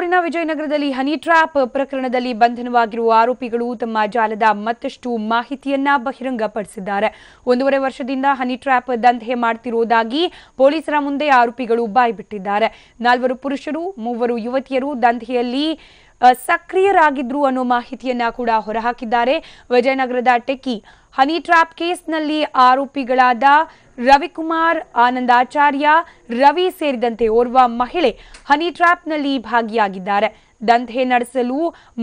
ಬೆಂಗಳೂರಿನ ವಿಜಯನಗರದಲ್ಲಿ honey trap ಪ್ರಕರಣದಲ್ಲಿ ಬಂಧನವಾಗಿರುವ ಆರೋಪಿಗಳು ತಮ್ಮ ಜಾಲದ ಮತ್ತಷ್ಟು ಮಾಹಿತಿಯನ್ನ ಬಹಿರಂಗಪಡಿಸಿದ್ದಾರೆ. 1.5 ವರ್ಷದಿಂದ ಹನಿ ಟ್ರ್ಯಾಪ್ ದಂಧೆ ಮಾಡುತ್ತಿರುವುದಾಗಿ ಪೊಲೀಸರ ಮುಂದೆ ಆರೋಪಿಗಳು ಬಾಯ್ಬಿಟ್ಟಿದ್ದಾರೆ. 4 ಪುರುಷರು 3 ಯುವತಿಯರು ದಂಧೆಯಲ್ಲಿ ಸಕ್ರಿಯರಾಗಿದ್ರು ಅನ್ನೋ ಮಾಹಿತಿಯನ್ನ ಕೂಡ ಹೊರಹಾಕಿದ್ದಾರೆ. ವಿಜಯನಗರದ ಟೆಕ್ಕಿ ಹನಿ ಟ್ರ್ಯಾಪ್ ಕೇಸ್ನಲ್ಲಿ ಆರೋಪಿಗಳಾದ ರವಿಕುಮಾರ್, ಆನಂದಾಚಾರ್ಯ, ರವಿ ಸೇರಿದಂತೆ ಓರ್ವ ಮಹಿಳೆ ಹನಿ ಟ್ರ್ಯಾಪ್ನಲ್ಲಿ ಭಾಗಿಯಾಗಿದ್ದಾರೆ. ದಂಧೆ ನಡೆಸಲು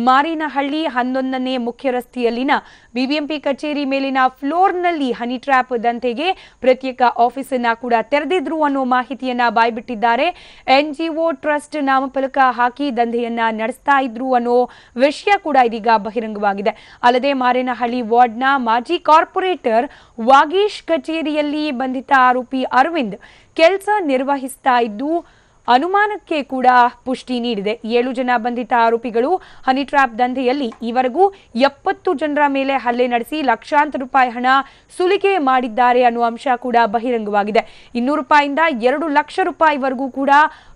ಮಾರಿನಹಳ್ಳಿ 11ನೇ ಮುಖ್ಯ ರಸ್ತೆಯಲ್ಲಿನ ಬಿಬಿಎಂಪಿ ಕಚೇರಿ ಮೇಲಿನ ಫ್ಲೋರ್ನಲ್ಲಿ ಹನಿ ಟ್ರ್ಯಾಪ್ ದಂಧೆಗೆ ಪ್ರತ್ಯೇಕ ಆಫೀಸ್ ಅನ್ನು ಕೂಡ ತೆರೆದಿದ್ರು ಅನ್ನೋ ಮಾಹಿತಿಯನ್ನ ಬಾಯ್ಬಿಟ್ಟಿದ್ದಾರೆ. ಎನ್ಜಿಒ ಟ್ರಸ್ಟ್ ನಾಮಫಲಕ ಹಾಕಿ ದಂಧೆಯನ್ನ ನಡೆಸ್ತಾ ಇದ್ರು ಅನ್ನೋ ವಿಷಯ ಕೂಡ ಇದೀಗ ಬಹಿರಂಗವಾಗಿದೆ. ಅಲ್ಲದೆ ಮಾರಿನಹಳ್ಳಿ ವಾರ್ಡ್ನ ಮಾಜಿ ಕಾರ್ಪೊರೇಟರ್ ವಾಗೀಶ್ ಕಚೇರಿಯಲ್ಲಿ ಬಂಧಿತ ಆರೋಪಿ ಅರವಿಂದ್ ಕೆಲಸ ನಿರ್ವಹಿಸ್ತಾ ಇದ್ದು ಅನುಮಾನಕ್ಕೆ ಕೂಡ ಪುಷ್ಟಿ ನೀಡಿದೆ. 7 ಜನ ಬಂಧಿತ ಆರೋಪಿಗಳು ಹನಿ ಟ್ರ್ಯಾಪ್ ದಂಧೆಯಲ್ಲಿ ಈವರೆಗೂ 70 ಜನರ ಮೇಲೆ ಹಲ್ಲೆ ನಡೆಸಿ ಲಕ್ಷಾಂತರ ರೂಪಾಯಿ ಹಣ ಸುಲಿಗೆ ಮಾಡಿದ್ದಾರೆ ಅನ್ನುವ ಅಂಶ ಕೂಡ ಬಹಿರಂಗವಾಗಿದೆ. 200 ರೂಪಾಯಿಂದ 2 ಲಕ್ಷ ರೂಪಾಯಿವರೆಗೂ ಕೂಡ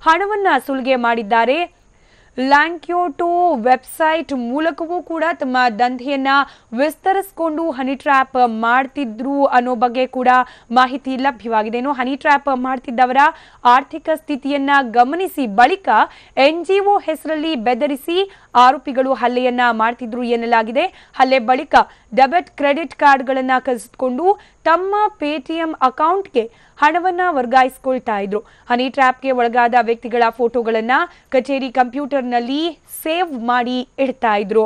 ಹಣವನ್ನ ಸುಲಿಗೆ ಮಾಡಿದ್ದಾರೆ. ಲ್ಯಾಂಕ್ಯೋಟೋ ವೆಬ್ಸೈಟ್ ಮೂಲಕವೂ ಕೂಡ ತಮ್ಮ ದಂಧೆಯನ್ನ ವಿಸ್ತರಿಸಿಕೊಂಡು ಹನಿ ಟ್ರ್ಯಾಪ್ ಮಾಡ್ತಿದ್ರು ಅನ್ನೋ ಬಗ್ಗೆ ಕೂಡ ಮಾಹಿತಿ ಲಭ್ಯವಾಗಿದೆ. ಹನಿ ಟ್ರ್ಯಾಪ್ ಮಾಡ್ತಿದ್ದವರ ಆರ್ಥಿಕ ಸ್ಥಿತಿಯನ್ನ ಗಮನಿಸಿ ಬಳಿಕ ಎನ್ಜಿಒ ಹೆಸರಲ್ಲಿ ಬೆದರಿಸಿ ಆರೋಪಿಗಳು ಹಲ್ಲೆಯನ್ನ ಮಾಡ್ತಿದ್ರು ಎನ್ನಲಾಗಿದೆ. ಹಲ್ಲೆ ಬಳಿಕ ಡೆಬಿಟ್ ಕ್ರೆಡಿಟ್ ಕಾರ್ಡ್ಗಳನ್ನ ಕಸಿದುಕೊಂಡು ತಮ್ಮ ಪೇಟಿಎಂ ಅಕೌಂಟ್ಗೆ ಹಣವನ್ನ ವರ್ಗಾಯಿಸಿಕೊಳ್ತಾ ಇದ್ರು. ಹನಿ ಟ್ರ್ಯಾಪ್ಗೆ ಒಳಗಾದ ವ್ಯಕ್ತಿಗಳ ಫೋಟೋಗಳನ್ನ ಕಚೇರಿ ಕಂಪ್ಯೂಟರ್ನಲ್ಲಿ ಸೇವ್ ಮಾಡಿ ಇಡ್ತಾ ಇದ್ರು.